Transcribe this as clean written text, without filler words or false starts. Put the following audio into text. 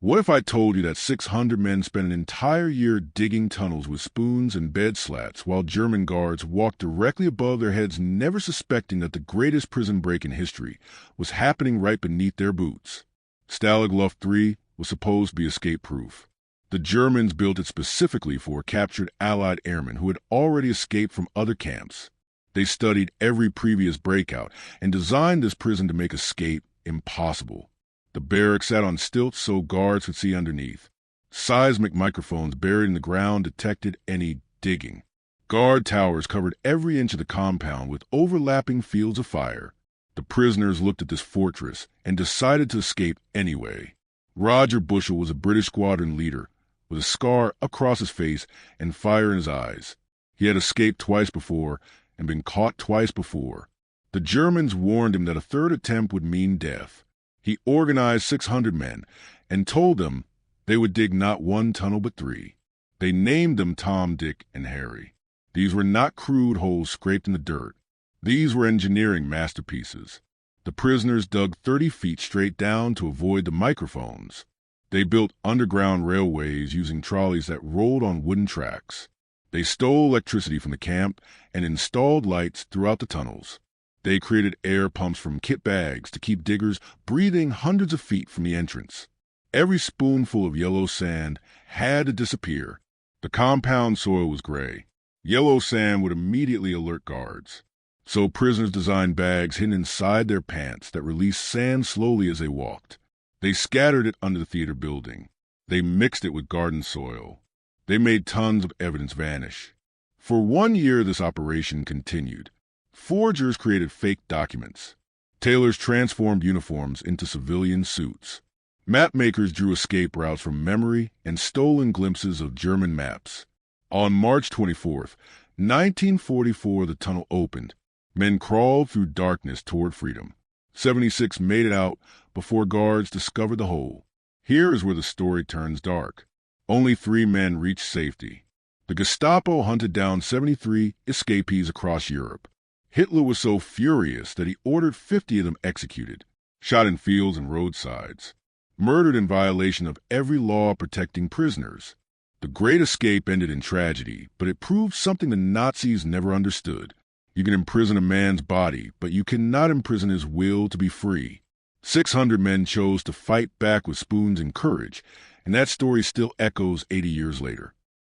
What if I told you that 600 men spent an entire year digging tunnels with spoons and bed slats while German guards walked directly above their heads, never suspecting that the greatest prison break in history was happening right beneath their boots? Stalag Luft III was supposed to be escape-proof. The Germans built it specifically for captured Allied airmen who had already escaped from other camps. They studied every previous breakout and designed this prison to make escape impossible. The barracks sat on stilts so guards could see underneath. Seismic microphones buried in the ground detected any digging. Guard towers covered every inch of the compound with overlapping fields of fire. The prisoners looked at this fortress and decided to escape anyway. Roger Bushell was a British squadron leader, with a scar across his face and fire in his eyes. He had escaped twice before and been caught twice before. The Germans warned him that a third attempt would mean death. He organized 600 men and told them they would dig not one tunnel but 3. They named them Tom, Dick, and Harry. These were not crude holes scraped in the dirt. These were engineering masterpieces. The prisoners dug 30 feet straight down to avoid the microphones. They built underground railways using trolleys that rolled on wooden tracks. They stole electricity from the camp and installed lights throughout the tunnels. They created air pumps from kit bags to keep diggers breathing hundreds of feet from the entrance. Every spoonful of yellow sand had to disappear. The compound soil was gray. Yellow sand would immediately alert guards. So prisoners designed bags hidden inside their pants that released sand slowly as they walked. They scattered it under the theater building. They mixed it with garden soil. They made tons of evidence vanish. For 1 year, this operation continued. Forgers created fake documents. Tailors transformed uniforms into civilian suits. Mapmakers drew escape routes from memory and stolen glimpses of German maps. On March 24th, 1944, the tunnel opened. Men crawled through darkness toward freedom. 76 made it out before guards discovered the hole. Here is where the story turns dark. Only 3 men reached safety. The Gestapo hunted down 73 escapees across Europe. Hitler was so furious that he ordered 50 of them executed, shot in fields and roadsides, murdered in violation of every law protecting prisoners. The Great Escape ended in tragedy, but it proved something the Nazis never understood. You can imprison a man's body, but you cannot imprison his will to be free. 600 men chose to fight back with spoons and courage, and that story still echoes 80 years later.